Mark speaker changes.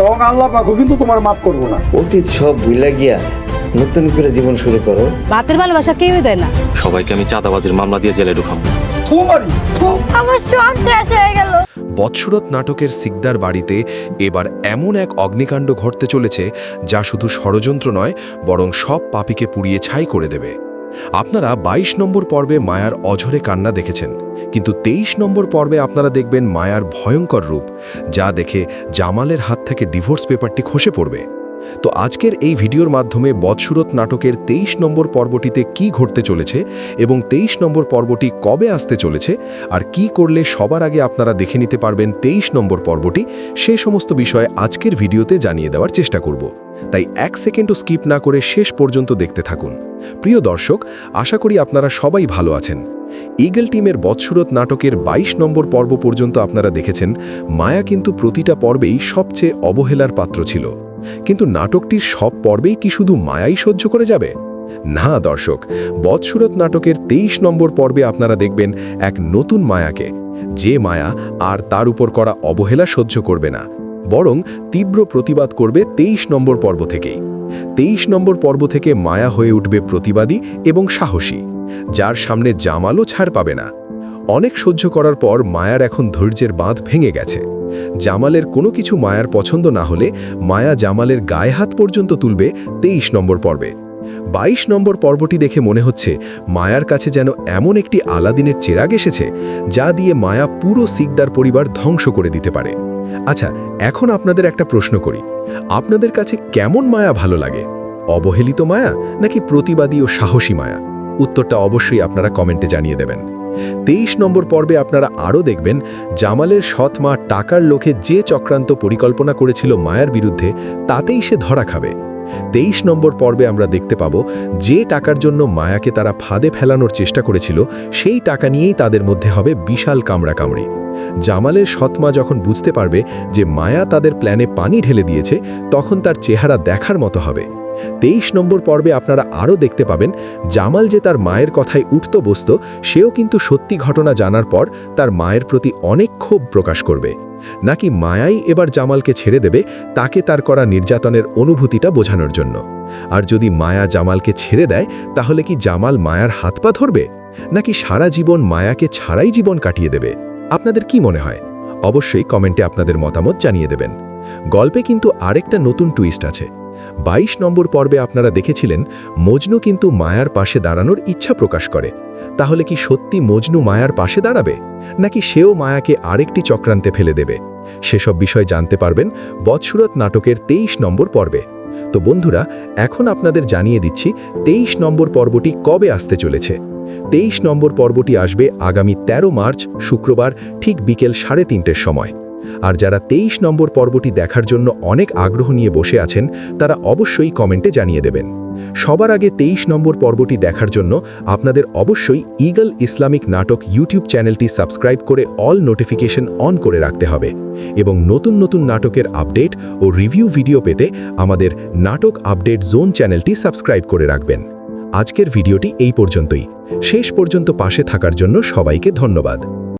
Speaker 1: তখন আল্লাহ পাকও কিন্তু তোমার মাফ করবো না।
Speaker 2: অতীত সব ভুলা গিয়া নতুন করে জীবন শুরু করো।
Speaker 3: বাতের ভালোবাসা কেউই দেয় না।
Speaker 4: সবাইকে আমি চাঁদাবাজির মামলা দিয়ে জেলে ঢুকাবো।
Speaker 3: আমার সব শেষ হয়ে গেল।
Speaker 5: বৎসরত নাটকের সিকদার বাড়িতে এবার এমন এক অগ্নিকাণ্ড ঘটতে চলেছে যা শুধু ষড়যন্ত্র নয়, বরং সব পাপীকে পুড়িয়ে ছাই করে দেবে। আপনারা ২২ নম্বর পর্বে মায়ার অঝরে কান্না দেখেছেন, কিন্তু ২৩ নম্বর পর্বে আপনারা দেখবেন মায়ার ভয়ঙ্কর রূপ, যা দেখে জামালের হাত থেকে ডিভোর্স পেপারটি খসে পড়বে। তো আজকের এই ভিডিওর মাধ্যমে বৎসুরত নাটকের ২৩ নম্বর পর্বটিতে কি ঘটতে চলেছে এবং ২৩ নম্বর পর্বটি কবে আসতে চলেছে আর কি করলে সবার আগে আপনারা দেখে নিতে পারবেন ২৩ নম্বর পর্বটি, সে সমস্ত বিষয়ে আজকের ভিডিওতে জানিয়ে দেওয়ার চেষ্টা করব। তাই ১ সেকেন্ডও স্কিপ না করে শেষ পর্যন্ত দেখতে থাকুন। প্রিয় দর্শক, আশা করি আপনারা সবাই ভালো আছেন। ইগল টিমের বৎসুরত নাটকের ২২ নম্বর পর্ব পর্যন্ত আপনারা দেখেছেন মায়া কিন্তু প্রতিটা পর্বেই সবচেয়ে অবহেলার পাত্র ছিল। কিন্তু নাটকটির সব পর্বেই কি শুধু মায়াই সহ্য করে যাবে? না দর্শক, বৎসুরত নাটকের ২৩ নম্বর পর্বে আপনারা দেখবেন এক নতুন মায়াকে, যে মায়া আর তার উপর করা অবহেলা সহ্য করবে না, বরং তীব্র প্রতিবাদ করবে ২৩ নম্বর পর্ব থেকেই। ২৩ নম্বর পর্ব থেকে মায়া হয়ে উঠবে প্রতিবাদী এবং সাহসী, যার সামনে জামালও ছাড় পাবে না। অনেক সহ্য করার পর মায়ার এখন ধৈর্যের বাঁধ ভেঙে গেছে। জামালের কোনো কিছু মায়ার পছন্দ না হলে মায়া জামালের গায়ে হাত পর্যন্ত তুলবে ২৩ নম্বর পর্বে। ২২ নম্বর পর্বটি দেখে মনে হচ্ছে মায়ার কাছে যেন এমন একটি আলাদিনের চেরাগ এসেছে, যা দিয়ে মায়া পুরো সিকদার পরিবার ধ্বংস করে দিতে পারে। আচ্ছা, এখন আপনাদের একটা প্রশ্ন করি, আপনাদের কাছে কেমন মায়া ভালো লাগে? অবহেলিত মায়া নাকি প্রতিবাদী ও সাহসী মায়া? উত্তরটা অবশ্যই আপনারা কমেন্টে জানিয়ে দেবেন। ২৩ নম্বর পর্বে আপনারা আরও দেখবেন জামালের সৎ মা টাকার লোভে যে চক্রান্ত পরিকল্পনা করেছিল মায়ার বিরুদ্ধে, তাতেই সে ধরা খাবে। ২৩ নম্বর পর্বে আমরা দেখতে পাব যে টাকার জন্য মায়াকে তারা ফাঁদে ফেলানোর চেষ্টা করেছিল, সেই টাকা নিয়েই তাদের মধ্যে হবে বিশাল কামড়াকামড়ি। জামালের সৎ মা যখন বুঝতে পারবে যে মায়া তাদের প্ল্যানে পানি ঢেলে দিয়েছে, তখন তার চেহারা দেখার মতো হবে। ২৩ নম্বর পর্বে আপনারা আরও দেখতে পাবেন জামাল যে তার মায়ের কথায় উঠত বসত, সেও কিন্তু সত্যি ঘটনা জানার পর তার মায়ের প্রতি অনেক ক্ষোভ প্রকাশ করবে। নাকি মায়াই এবার জামালকে ছেড়ে দেবে, তাকে তার করা নির্যাতনের অনুভূতিটা বোঝানোর জন্য? আর যদি মায়া জামালকে ছেড়ে দেয়, তাহলে কি জামাল মায়ার হাত পা ধরবে, নাকি সারা জীবন মায়াকে ছাড়াই জীবন কাটিয়ে দেবে? আপনাদের কি মনে হয়? অবশ্যই কমেন্টে আপনাদের মতামত জানিয়ে দেবেন। গল্পে কিন্তু আরেকটা নতুন টুইস্ট আছে। ২২ নম্বর পর্বে আপনারা দেখেছিলেন মজনু কিন্তু মায়ার পাশে দাঁড়ানোর ইচ্ছা প্রকাশ করে। তাহলে কি সত্যি মজনু মায়ার পাশে দাঁড়াবে, নাকি সেও মায়াকে আরেকটি চক্রান্তে ফেলে দেবে? সেসব বিষয় জানতে পারবেন বৎসুরত নাটকের ২৩ নম্বর পর্বে। তো বন্ধুরা, এখন আপনাদের জানিয়ে দিচ্ছি ২৩ নম্বর পর্বটি কবে আসতে চলেছে। ২৩ নম্বর পর্বটি আসবে আগামী ১৩ মার্চ শুক্রবার ঠিক বিকেল ৩:৩০-র সময়। আর যারা ২৩ নম্বর পর্বটি দেখার জন্য অনেক আগ্রহ নিয়ে বসে আছেন, তারা অবশ্যই কমেন্টে জানিয়ে দেবেন। সবার আগে ২৩ নম্বর পর্বটি দেখার জন্য আপনাদের অবশ্যই ইগল ইসলামিক নাটক ইউটিউব চ্যানেলটি সাবস্ক্রাইব করে অল নোটিফিকেশন অন করে রাখতে হবে এবং নতুন নতুন নাটকের আপডেট ও রিভিউ ভিডিও পেতে আমাদের নাটক আপডেট জোন চ্যানেলটি সাবস্ক্রাইব করে রাখবেন। আজকের ভিডিওটি এই পর্যন্তই। শেষ পর্যন্ত পাশে থাকার জন্য সবাইকে ধন্যবাদ।